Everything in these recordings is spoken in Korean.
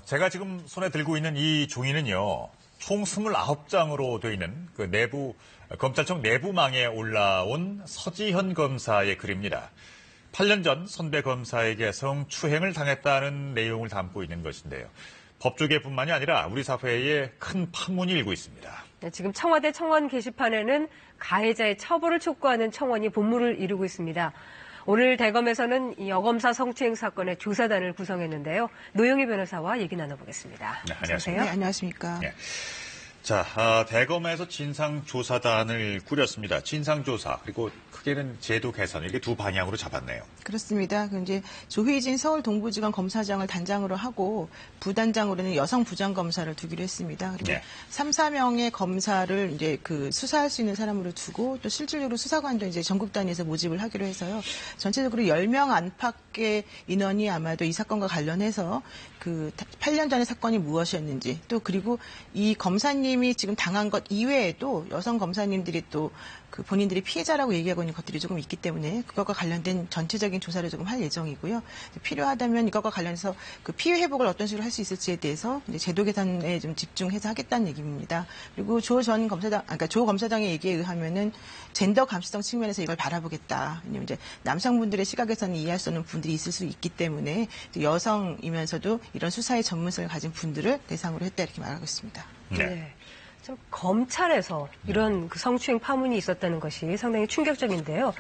제가 지금 손에 들고 있는 이 종이는요, 총 29장으로 되어 있는 그 검찰청 내부망에 올라온 서지현 검사의 글입니다. 8년 전 선배 검사에게 성추행을 당했다는 내용을 담고 있는 것인데요. 법조계뿐만이 아니라 우리 사회에 큰 파문이 일고 있습니다. 네, 지금 청와대 청원 게시판에는 가해자의 처벌을 촉구하는 청원이 본물을 이루고 있습니다. 오늘 대검에서는 이 여검사 성추행 사건의 조사단을 구성했는데요. 노영희 변호사와 얘기 나눠보겠습니다. 네, 안녕하세요. 네, 안녕하십니까. 네. 자, 대검에서 진상조사단을 꾸렸습니다. 진상조사, 그리고 크게는 제도 개선, 이렇게 두 방향으로 잡았네요. 그렇습니다. 이제 조휘진 서울동부지검 검사장을 단장으로 하고 부단장으로는 여성 부장검사를 두기로 했습니다. 그리고 네. 3, 4명의 검사를 이제 수사할 수 있는 사람으로 두고 또 실질적으로 수사관도 이제 전국 단위에서 모집을 하기로 해서요. 전체적으로 10명 안팎의 인원이 아마도 이 사건과 관련해서 8년 전의 사건이 무엇이었는지 또 그리고 이 검사님이 지금 당한 것 이외에도 여성 검사님들이 또 본인들이 피해자라고 얘기하고 있는 것들이 조금 있기 때문에 그것과 관련된 전체적인 조사를 조금 할 예정이고요. 필요하다면 이것과 관련해서 피해 회복을 어떤 식으로 할 수 있을지에 대해서 이제 제도 개선에 좀 집중해서 하겠다는 얘기입니다. 그리고 조 검사장의 얘기에 의하면은 젠더 감수성 측면에서 이걸 바라보겠다. 왜냐면 이제 남성분들의 시각에서는 이해할 수 없는 분들이 있을 수 있기 때문에 여성이면서도 이런 수사의 전문성을 가진 분들을 대상으로 했다 이렇게 말하고 있습니다. 네. 참 검찰에서 이런 성추행 파문이 있었다는 것이 상당히 충격적인데요.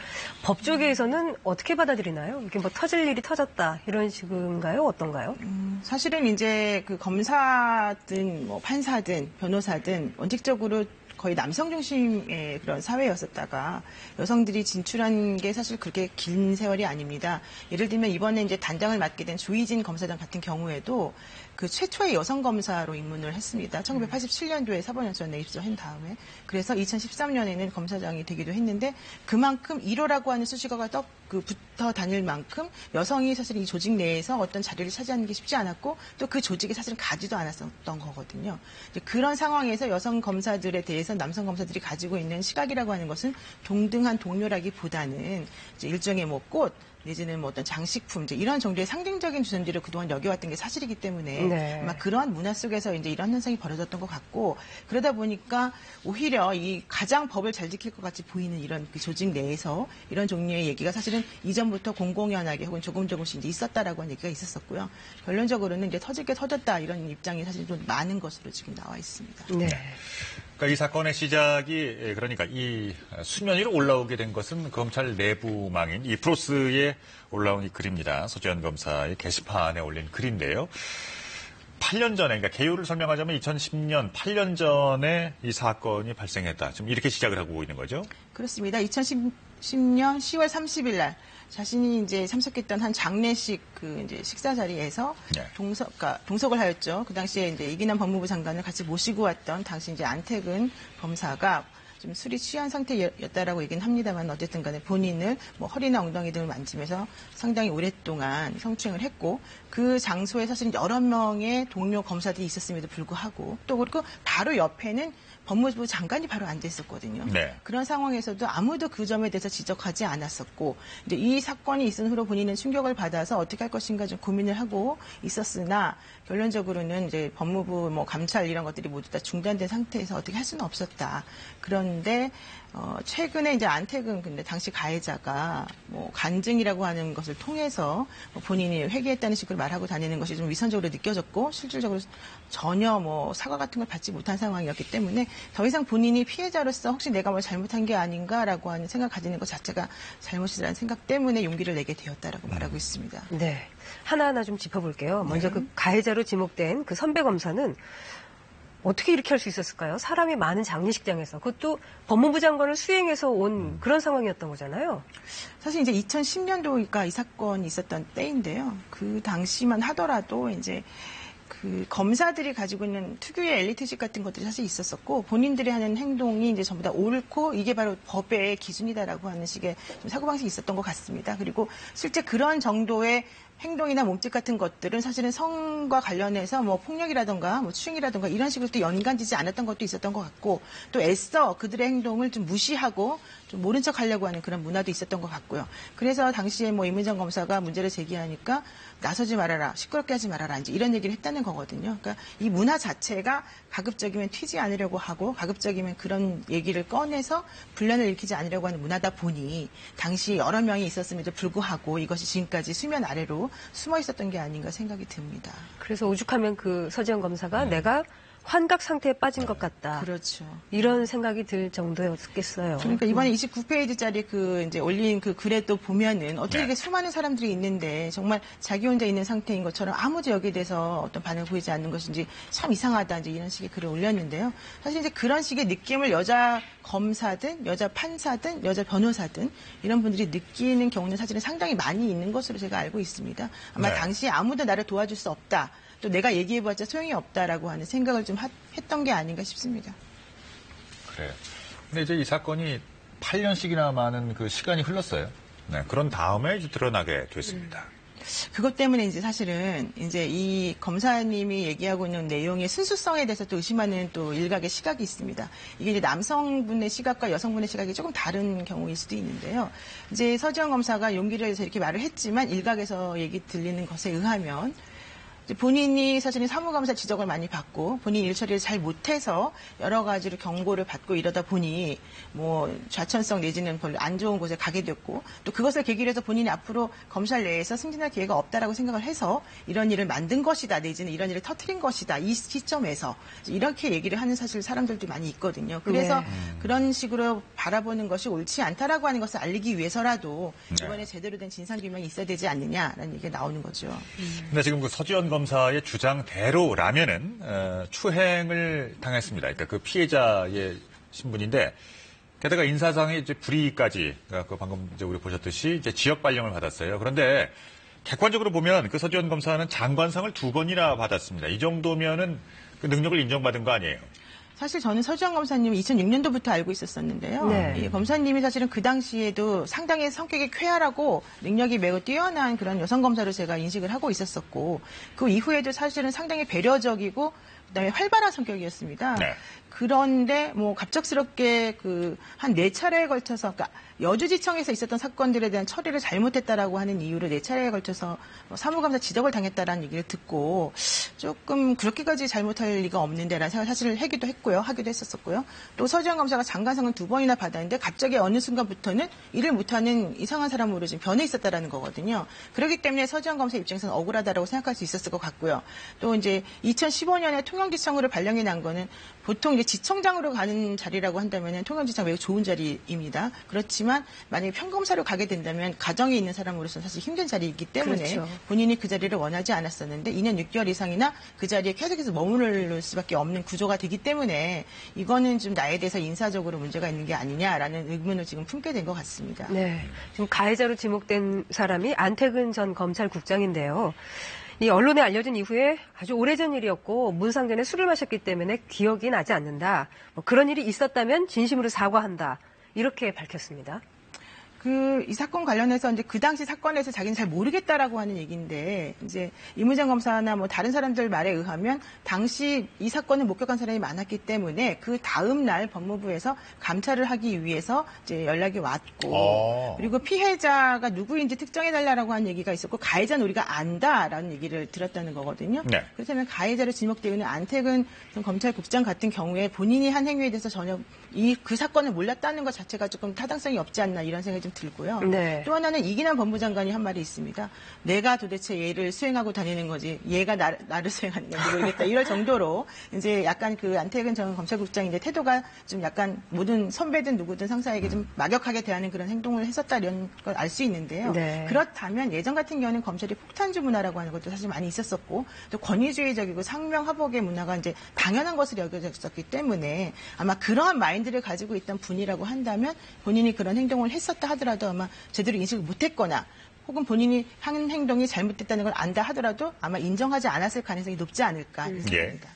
법조계에서는 어떻게 받아들이나요? 이게 터질 일이 터졌다 이런 식인가요? 어떤가요? 사실은 이제 검사든 판사든 변호사든 원칙적으로 거의 남성 중심의 그런 사회였었다가 여성들이 진출한 게 사실 그렇게 긴 세월이 아닙니다. 예를 들면 이번에 이제 단장을 맡게 된 조희진 검사장 같은 경우에도 최초의 여성 검사로 입문을 했습니다. 1987년도에 사법연수원에 입소한 다음에. 그래서 2013년에는 검사장이 되기도 했는데 그만큼 1호라고 하는 수식어가 붙어 다닐 만큼 여성이 사실 이 조직 내에서 어떤 자리를 차지하는 게 쉽지 않았고 또 그 조직이 사실은 가지도 않았었던 거거든요. 그런 상황에서 여성 검사들에 대해서 남성 검사들이 가지고 있는 시각이라고 하는 것은 동등한 동료라기보다는 이제 일종의 꽃 내지는 어떤 장식품 이제 이런 정도의 상징적인 주선지를 그동안 여겨왔던 게 사실이기 때문에 네. 아마 그러한 문화 속에서 이제 이런 현상이 벌어졌던 것 같고 그러다 보니까 오히려 이 가장 법을 잘 지킬 것 같이 보이는 이런 조직 내에서 이런 종류의 얘기가 사실은 이전부터 공공연하게 혹은 조금씩 이제 있었다라고 하는 얘기가 있었었고요. 결론적으로는 이제 터질 게 터졌다 이런 입장이 사실 좀 많은 것으로 지금 나와 있습니다. 네. 그러니까 이 사건의 시작이 그러니까 이 수면 위로 올라오게 된 것은 검찰 내부망인 이 프로스에 올라온 이 글입니다. 서지현 검사의 게시판에 올린 글인데요. 8년 전에, 그러니까 개요를 설명하자면 2010년 8년 전에 이 사건이 발생했다. 지금 이렇게 시작을 하고 있는 거죠? 그렇습니다. 2010년 10월 30일 날 자신이 이제 참석했던 한 장례식 이제 식사 자리에서 네. 동석을 하였죠. 그 당시에 이제 이기남 법무부 장관을 같이 모시고 왔던 당시 이제 안태근 검사가 좀 술이 취한 상태였다라고 얘기는 합니다만 어쨌든 간에 본인을 허리나 엉덩이 등을 만지면서 상당히 오랫동안 성추행을 했고 그 장소에 사실 여러 명의 동료 검사들이 있었음에도 불구하고 또 그리고 바로 옆에는 법무부 장관이 바로 앉아 있었거든요. 네. 그런 상황에서도 아무도 그 점에 대해서 지적하지 않았었고 이제 이 사건이 있은 후로 본인은 충격을 받아서 어떻게 할 것인가 좀 고민을 하고 있었으나 결론적으로는 이제 법무부 감찰 이런 것들이 모두 다 중단된 상태에서 어떻게 할 수는 없었다. 그런데 최근에 이제 안태근 근데 당시 가해자가 간증이라고 하는 것을 통해서 본인이 회개했다는 식으로 말하고 다니는 것이 좀 위선적으로 느껴졌고 실질적으로 전혀 사과 같은 걸 받지 못한 상황이었기 때문에 더 이상 본인이 피해자로서 혹시 내가 뭘 잘못한 게 아닌가라고 하는 생각 가지는 것 자체가 잘못이라는 생각 때문에 용기를 내게 되었다라고 말하고 있습니다. 네, 하나하나 좀 짚어볼게요. 먼저 가해자로 지목된 선배 검사는 어떻게 이렇게 할 수 있었을까요? 사람이 많은 장례식장에서 그것도 법무부 장관을 수행해서 온 그런 상황이었던 거잖아요. 사실 이제 2010년도가 이 사건이 있었던 때인데요. 그 당시만 하더라도 이제 검사들이 가지고 있는 특유의 엘리트식 같은 것들이 사실 있었었고 본인들이 하는 행동이 이제 전부 다 옳고 이게 바로 법의 기준이다라고 하는 식의 좀 사고방식이 있었던 것 같습니다. 그리고 실제 그런 정도의 행동이나 몸짓 같은 것들은 사실은 성과 관련해서 뭐 폭력이라든가 뭐 추행이라든가 이런 식으로 또 연관지지 않았던 것도 있었던 것 같고 또 애써 그들의 행동을 좀 무시하고 좀 모른 척 하려고 하는 그런 문화도 있었던 것 같고요. 그래서 당시에 뭐 임은정 검사가 문제를 제기하니까 나서지 말아라, 시끄럽게 하지 말아라, 이제 이런 얘기를 했다는 거거든요. 그러니까 이 문화 자체가 가급적이면 튀지 않으려고 하고 가급적이면 그런 얘기를 꺼내서 분란을 일으키지 않으려고 하는 문화다 보니 당시 여러 명이 있었음에도 불구하고 이것이 지금까지 수면 아래로 숨어 있었던 게 아닌가 생각이 듭니다. 그래서 오죽하면 그 서지현 검사가 내가 환각 상태에 빠진 것 같다. 그렇죠. 이런 생각이 들 정도였겠어요. 그러니까 이번에 29페이지짜리 그 이제 올린 그 글에 또 보면은 어떻게 이렇게 수많은 사람들이 있는데 정말 자기 혼자 있는 상태인 것처럼 아무도 여기에 대해서 어떤 반응을 보이지 않는 것인지 참 이상하다 이제 이런 식의 글을 올렸는데요. 사실 이제 그런 식의 느낌을 여자 검사든 여자 판사든 여자 변호사든 이런 분들이 느끼는 경우는 사실은 상당히 많이 있는 것으로 제가 알고 있습니다. 아마 당시에 아무도 나를 도와줄 수 없다. 또 내가 얘기해봤자 소용이 없다라고 하는 생각을 좀 했던 게 아닌가 싶습니다. 그래요. 근데 이제 이 사건이 8년씩이나 많은 그 시간이 흘렀어요. 네, 그런 다음에 이제 드러나게 됐습니다. 그것 때문에 이제 사실은 이제 이 검사님이 얘기하고 있는 내용의 순수성에 대해서 또 의심하는 또 일각의 시각이 있습니다. 이게 이제 남성분의 시각과 여성분의 시각이 조금 다른 경우일 수도 있는데요. 이제 서지현 검사가 용기를 내서 이렇게 말을 했지만 일각에서 얘기 들리는 것에 의하면 본인이 사실은 사무감사 지적을 많이 받고 본인 일 처리를 잘 못해서 여러 가지로 경고를 받고 이러다 보니 뭐 좌천성 내지는 별로 안 좋은 곳에 가게 됐고 또 그것을 계기로 해서 본인이 앞으로 검찰 내에서 승진할 기회가 없다라고 생각을 해서 이런 일을 만든 것이다 내지는 이런 일을 터뜨린 것이다 이 시점에서 이렇게 얘기를 하는 사실 사람들도 많이 있거든요. 그래서 그런 식으로 바라보는 것이 옳지 않다라고 하는 것을 알리기 위해서라도 이번에 제대로 된 진상규명이 있어야 되지 않느냐라는 얘기가 나오는 거죠. 근데 지금 그 서지현 검사의 주장대로라면은 추행을 당했습니다. 그러니까 그 피해자의 신분인데 게다가 인사상의 이제 불이익까지 그 방금 이제 우리 보셨듯이 이제 지역 발령을 받았어요. 그런데 객관적으로 보면 그 서지현 검사는 장관상을 2번이나 받았습니다. 이 정도면은 그 능력을 인정받은 거 아니에요? 사실 저는 서지현 검사님을 2006년도부터 알고 있었었는데요. 네. 이 검사님이 사실은 그 당시에도 상당히 성격이 쾌활하고 능력이 매우 뛰어난 그런 여성 검사로 제가 인식을 하고 있었었고 그 이후에도 사실은 상당히 배려적이고 그다음에 활발한 성격이었습니다. 네. 그런데 뭐 갑작스럽게 그 한 4차례에 걸쳐서 그러니까 여주지청에서 있었던 사건들에 대한 처리를 잘못했다라고 하는 이유로 4차례에 걸쳐서 사무감사 지적을 당했다라는 얘기를 듣고 조금 그렇게까지 잘못할 리가 없는데라는 생각을 사실 하기도 했고요. 하기도 했었었고요. 또 서지현 검사가 장관상을 2번이나 받았는데 갑자기 어느 순간부터는 일을 못하는 이상한 사람으로 지금 변해 있었다라는 거거든요. 그렇기 때문에 서지현 검사 입장에서는 억울하다라고 생각할 수 있었을 것 같고요. 또 이제 2015년에 통영지청으로 발령이 난 거는 보통 이제 지청장으로 가는 자리라고 한다면 통영지청 매우 좋은 자리입니다. 그렇지만 만약에 평검사로 가게 된다면 가정에 있는 사람으로서 사실 힘든 자리이기 때문에 그렇죠. 본인이 그 자리를 원하지 않았었는데 2년 6개월 이상이나 그 자리에 계속해서 머무를 수밖에 없는 구조가 되기 때문에 이거는 좀 나에 대해서 인사적으로 문제가 있는 게 아니냐라는 의문을 지금 품게 된 것 같습니다. 네. 지금 가해자로 지목된 사람이 안태근 전 검찰국장인데요. 이 언론에 알려진 이후에 아주 오래전 일이었고 문상전에 술을 마셨기 때문에 기억이 나지 않는다. 뭐 그런 일이 있었다면 진심으로 사과한다. 이렇게 밝혔습니다. 이 사건 관련해서 이제 그 당시 사건에서 자기는 잘 모르겠다라고 하는 얘기인데 이제 임은정 검사나 뭐 다른 사람들 말에 의하면 당시 이 사건을 목격한 사람이 많았기 때문에 그 다음 날 법무부에서 감찰을 하기 위해서 이제 연락이 왔고 그리고 피해자가 누구인지 특정해달라고 하는 얘기가 있었고 가해자는 우리가 안다라는 얘기를 들었다는 거거든요. 네. 그렇다면 가해자로 지목되어 있는 안태근 전 검찰국장 같은 경우에 본인이 한 행위에 대해서 전혀 그 사건을 몰랐다는 것 자체가 조금 타당성이 없지 않나 이런 생각이 좀 들고요. 네. 또 하나는 이기남 법무장관이 한 말이 있습니다. 내가 도대체 얘를 수행하고 다니는 거지 얘가 나를 수행하는 건지 모르겠다. 이럴 정도로 이제 약간 그 안태근 전 검찰국장인데 태도가 좀 약간 모든 선배든 누구든 상사에게 좀 막역하게 대하는 그런 행동을 했었다 이런 걸 알 수 있는데요. 네. 그렇다면 예전 같은 경우는 검찰이 폭탄주 문화라고 하는 것도 사실 많이 있었었고 또 권위주의적이고 상명하복의 문화가 이제 당연한 것을 여겨졌었기 때문에 아마 그러한 마인드를 가지고 있던 분이라고 한다면 본인이 그런 행동을 했었다 하더라도 아마 제대로 인식을 못했거나 혹은 본인이 하는 행동이 잘못됐다는 걸 안다 하더라도 아마 인정하지 않았을 가능성이 높지 않을까 생각합니다.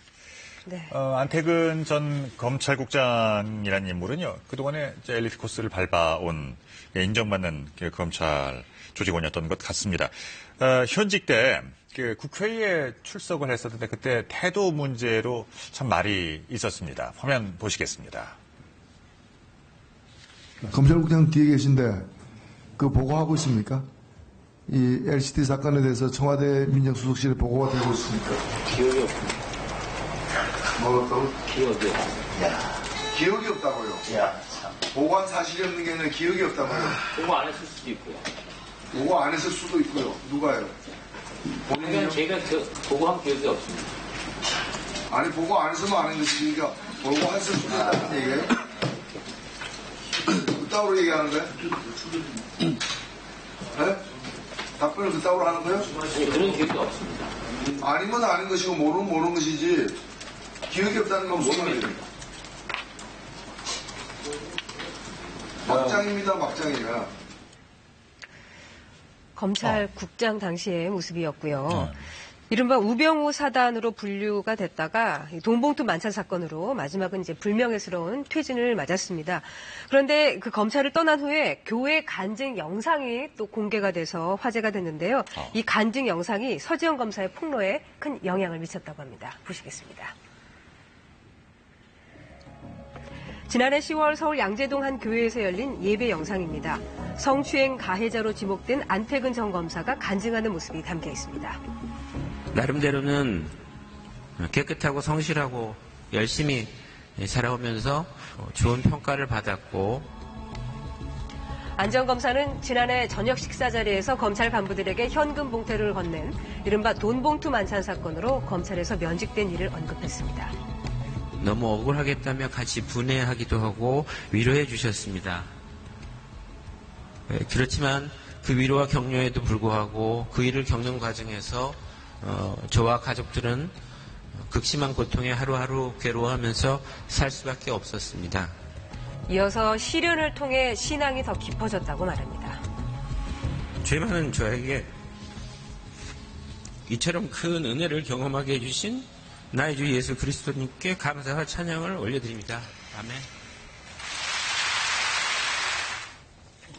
네. 안태근 전 검찰국장이라는 인물은요, 그동안에 이제 엘리트 코스를 밟아온 인정받는 검찰 조직원이었던 것 같습니다. 현직 때 그 국회에 출석을 했었는데 그때 태도 문제로 참 말이 있었습니다. 화면 보시겠습니다. 검찰국장 뒤에 계신데 그 보고하고 있습니까? 이 LCT 사건에 대해서 청와대 민정수석실에 보고가 되고 있습니까? 기억이 없습니다. 뭐라고? 기억이 없습니다. 기억이 없다고요? 야, 참. 보고한 사실이 없는 게 아니라 기억이 없다고요? 보고 안 했을 수도 있고요. 보고 안 했을 수도 있고요. 누가요? 그냥 제가 보고한 기억이 없습니다. 아니 보고 안 했으면 안 했으니까 보고했을 수도 있다는 얘기예요? 그따구로 얘기하는 거야? 네? 답변을 그따구로 하는 거예요? 아니, 그런 기억이 없습니다. 아니면 아닌 것이고 모르는 것이지 기억이 없다는 건 무슨 말이에요? 막장입니다. 막장이야. 검찰국장 당시의 모습이었고요. 이른바 우병우 사단으로 분류가 됐다가 돈봉투 만찬 사건으로 마지막은 이제 불명예스러운 퇴진을 맞았습니다. 그런데 그 검찰을 떠난 후에 교회 간증 영상이 또 공개가 돼서 화제가 됐는데요. 이 간증 영상이 서지현 검사의 폭로에 큰 영향을 미쳤다고 합니다. 보시겠습니다. 지난해 10월 서울 양재동 한 교회에서 열린 예배 영상입니다. 성추행 가해자로 지목된 안태근 전 검사가 간증하는 모습이 담겨 있습니다. 나름대로는 깨끗하고 성실하고 열심히 살아오면서 좋은 평가를 받았고, 안 전 검사는 지난해 저녁 식사 자리에서 검찰 간부들에게 현금 봉투를 건넨 이른바 돈봉투 만찬 사건으로 검찰에서 면직된 일을 언급했습니다. 너무 억울하겠다며 같이 분해하기도 하고 위로해 주셨습니다. 그렇지만 그 위로와 격려에도 불구하고 그 일을 겪는 과정에서 저와 가족들은 극심한 고통에 하루하루 괴로워하면서 살 수밖에 없었습니다. 이어서 시련을 통해 신앙이 더 깊어졌다고 말합니다. 죄 많은 저에게 이처럼 큰 은혜를 경험하게 해주신 나의 주 예수 그리스도님께 감사와 찬양을 올려드립니다. 아멘.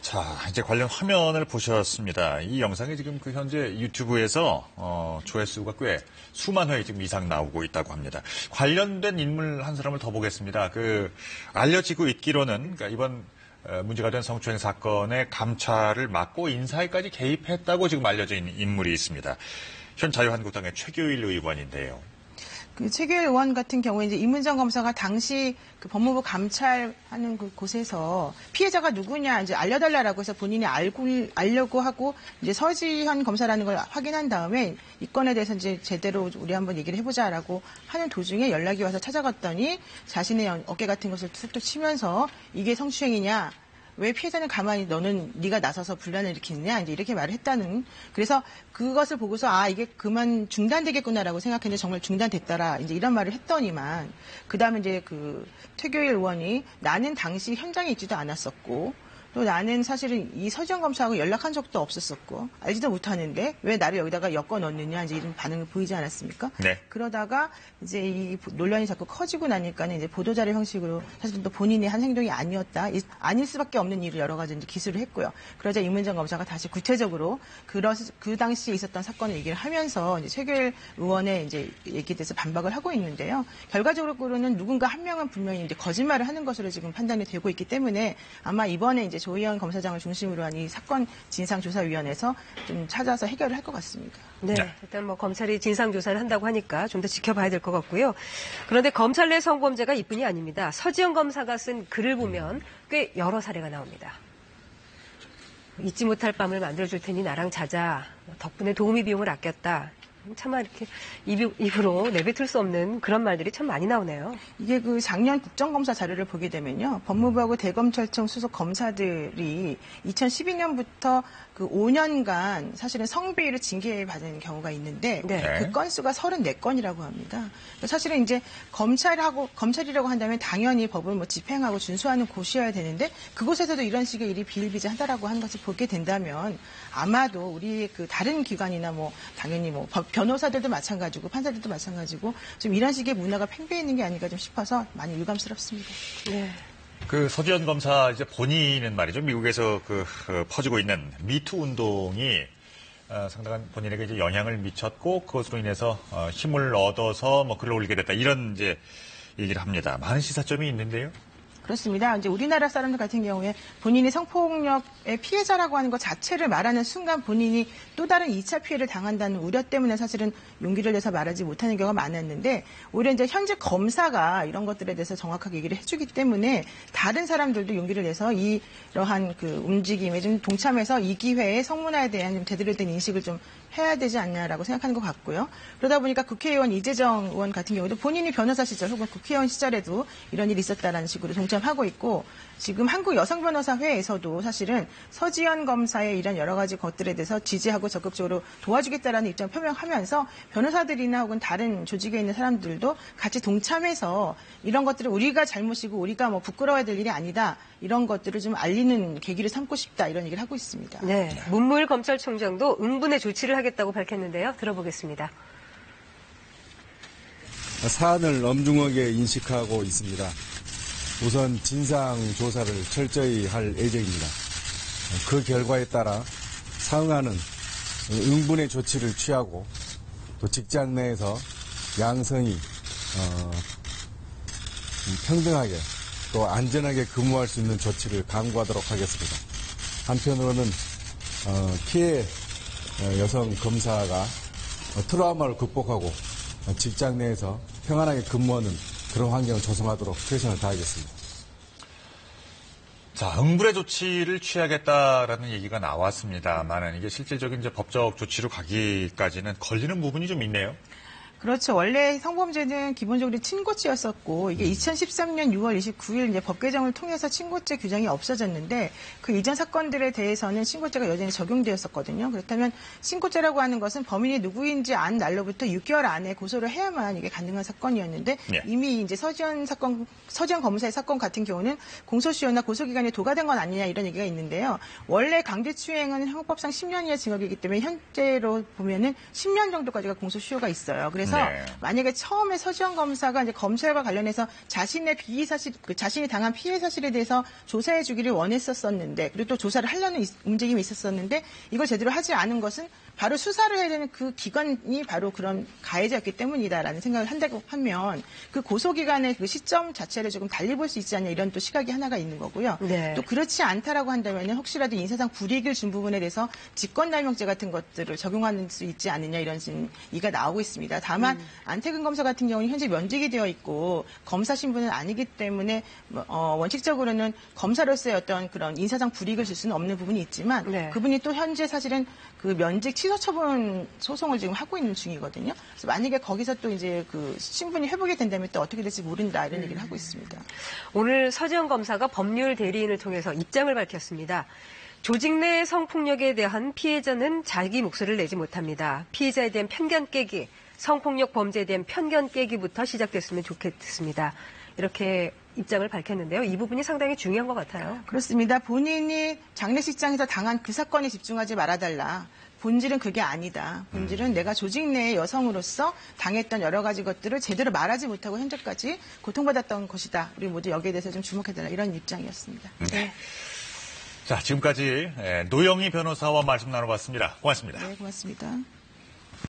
자, 이제 관련 화면을 보셨습니다. 이 영상이 지금 그 현재 유튜브에서 조회수가 꽤 수만 회 지금 이상 나오고 있다고 합니다. 관련된 인물 한 사람을 더 보겠습니다. 알려지고 있기로는 그러니까 이번 문제가 된 성추행 사건의 감찰을 맡고 인사에까지 개입했다고 지금 알려져 있는 인물이 있습니다. 현 자유한국당의 최규일 의원인데요. 그 최규일 의원 같은 경우에 이제 이문정 검사가 당시 그 법무부 감찰하는 그 곳에서 피해자가 누구냐 이제 알려달라라고 해서 본인이 알려고 하고 이제 서지현 검사라는 걸 확인한 다음에 이 건에 대해서 이제 제대로 우리 한번 얘기를 해보자라고 하는 도중에 연락이 와서 찾아갔더니 자신의 어깨 같은 것을 툭툭 치면서 이게 성추행이냐? 왜 피해자는 가만히 너는 네가 나서서 분란을 일으키느냐 이제 이렇게 말을 했다는. 그래서 그것을 보고서 이게 그만 중단되겠구나라고 생각했는데 정말 중단됐더라 이제 이런 말을 했더니만 그 다음에 이제 그 최규일 의원이 나는 당시 현장에 있지도 않았었고 또 나는 사실은 이 서지현 검사하고 연락한 적도 없었었고 알지도 못하는데 왜 나를 여기다가 엮어 넣느냐 이제 이런 반응을 보이지 않았습니까? 네. 그러다가 이제 이 논란이 자꾸 커지고 나니까는 이제 보도자료 형식으로 사실은 또 본인이 한 행동이 아니었다, 아닐 수밖에 없는 일을 여러 가지 이제 기술을 했고요. 그러자 이문정 검사가 다시 구체적으로 그 당시에 있었던 사건을 얘기를 하면서 이제 최규일 의원의 이제 얘기에 대해서 반박을 하고 있는데요. 결과적으로는 누군가 한 명은 분명히 이제 거짓말을 하는 것으로 지금 판단이 되고 있기 때문에 아마 이번에 이제 조희연 검사장을 중심으로 한 이 사건 진상조사위원회에서 좀 찾아서 해결을 할 것 같습니다. 네, 일단 뭐 검찰이 진상조사를 한다고 하니까 좀 더 지켜봐야 될 것 같고요. 그런데 검찰 내 성범죄가 이뿐이 아닙니다. 서지현 검사가 쓴 글을 보면 꽤 여러 사례가 나옵니다. 잊지 못할 밤을 만들어줄 테니 나랑 자자. 덕분에 도우미 비용을 아꼈다. 차마 이렇게 입으로 내뱉을 수 없는 그런 말들이 참 많이 나오네요. 이게 그 작년 국정감사 자료를 보게 되면요. 법무부하고 대검찰청 수석 검사들이 2012년부터 그 5년간 사실은 성비위를 징계받은 경우가 있는데 네. 그 건수가 34건이라고 합니다. 사실은 이제 검찰이라고 한다면 당연히 법을 뭐 집행하고 준수하는 곳이어야 되는데 그곳에서도 이런 식의 일이 비일비재하다라고 하는 것을 보게 된다면 아마도 우리 그 다른 기관이나 뭐 당연히 뭐 변호사들도 마찬가지고 판사들도 마찬가지고 좀 이런 식의 문화가 팽배해 있는 게 아닌가 좀 싶어서 많이 유감스럽습니다. 네. 그 서지현 검사 이제 본인은 말이죠. 미국에서 퍼지고 있는 미투 운동이 상당한 본인에게 이제 영향을 미쳤고 그것으로 인해서 힘을 얻어서 뭐 글을 올리게 됐다 이런 이제 얘기를 합니다. 많은 시사점이 있는데요. 그렇습니다. 이제 우리나라 사람들 같은 경우에 본인이 성폭력의 피해자라고 하는 것 자체를 말하는 순간 본인이 또 다른 2차 피해를 당한다는 우려 때문에 사실은 용기를 내서 말하지 못하는 경우가 많았는데 오히려 이제 현재 검사가 이런 것들에 대해서 정확하게 얘기를 해주기 때문에 다른 사람들도 용기를 내서 이러한 그 움직임에 좀 동참해서 이 기회에 성문화에 대한 좀 제대로 된 인식을 좀 해야 되지 않냐라고 생각하는 것 같고요. 그러다 보니까 국회의원 이재정 의원 같은 경우도 본인이 변호사 시절 혹은 국회의원 시절에도 이런 일이 있었다는 식으로 동참하고 있고 지금 한국여성변호사회에서도 사실은 서지현 검사의 이런 여러 가지 것들에 대해서 지지하고 적극적으로 도와주겠다라는 입장을 표명하면서 변호사들이나 혹은 다른 조직에 있는 사람들도 같이 동참해서 이런 것들을 우리가 잘못이고 우리가 뭐 부끄러워야 될 일이 아니다. 이런 것들을 좀 알리는 계기를 삼고 싶다. 이런 얘기를 하고 있습니다. 네, 문무일 검찰총장도 응분의 조치를 하겠다고 밝혔는데요. 들어보겠습니다. 사안을 엄중하게 인식하고 있습니다. 우선 진상조사를 철저히 할 예정입니다. 그 결과에 따라 상응하는 응분의 조치를 취하고 또 직장 내에서 양성이 평등하게 또 안전하게 근무할 수 있는 조치를 강구하도록 하겠습니다. 한편으로는 피해 여성 검사가 트라우마를 극복하고 직장 내에서 평안하게 근무하는 그런 환경을 조성하도록 최선을 다하겠습니다. 자, 응분의 조치를 취하겠다라는 얘기가 나왔습니다만은 이게 실질적인 이제 법적 조치로 가기까지는 걸리는 부분이 좀 있네요. 그렇죠. 원래 성범죄는 기본적으로 친고죄였었고 이게 2013년 6월 29일 이제 법 개정을 통해서 친고죄 규정이 없어졌는데 그 이전 사건들에 대해서는 친고죄가 여전히 적용되었었거든요. 그렇다면 친고죄라고 하는 것은 범인이 누구인지 안 날로부터 6개월 안에 고소를 해야만 이게 가능한 사건이었는데 네. 이미 이제 서지현 검사의 사건 같은 경우는 공소시효나 고소기간이 도가된 건 아니냐 이런 얘기가 있는데요. 원래 강제추행은 형법상 10년 이하 징역이기 때문에 현재로 보면은 10년 정도까지가 공소시효가 있어요. 그래서 네. 만약에 처음에 서지현 검사가 이제 검찰과 관련해서 자신의 비위 사실, 자신이 당한 피해 사실에 대해서 조사해 주기를 원했었는데, 그리고 또 조사를 하려는 움직임이 있었었는데, 이걸 제대로 하지 않은 것은 바로 수사를 해야 되는 그 기관이 바로 그런 가해자였기 때문이다라는 생각을 한다고 하면 그 고소기간의 그 시점 자체를 조금 달리 볼 수 있지 않냐 이런 또 시각이 하나가 있는 거고요. 네. 또 그렇지 않다라고 한다면 혹시라도 인사상 불이익을 준 부분에 대해서 직권남용죄 같은 것들을 적용할 수 있지 않느냐 이런 얘기가 나오고 있습니다. 다만 안태근 검사 같은 경우는 현재 면직이 되어 있고 검사 신분은 아니기 때문에 원칙적으로는 검사로서의 어떤 그런 인사상 불이익을 줄 수는 없는 부분이 있지만 네. 그분이 또 현재 사실은 그 면직 취소 처분 소송을 지금 하고 있는 중이거든요. 그래서 만약에 거기서 또 이제 그 신분이 회복이 된다면 또 어떻게 될지 모른다 이런 얘기를 하고 있습니다. 오늘 서지현 검사가 법률 대리인을 통해서 입장을 밝혔습니다. 조직 내 성폭력에 대한 피해자는 자기 목소리를 내지 못합니다. 피해자에 대한 편견 깨기, 성폭력 범죄에 대한 편견 깨기부터 시작됐으면 좋겠습니다. 이렇게 입장을 밝혔는데요. 이 부분이 상당히 중요한 것 같아요. 그렇습니다. 본인이 장례식장에서 당한 그 사건에 집중하지 말아달라. 본질은 그게 아니다. 본질은 내가 조직 내의 여성으로서 당했던 여러 가지 것들을 제대로 말하지 못하고 현재까지 고통받았던 것이다. 우리 모두 여기에 대해서 좀 주목해달라. 이런 입장이었습니다. 네. 자, 지금까지 노영희 변호사와 말씀 나눠봤습니다. 고맙습니다. 네, 고맙습니다.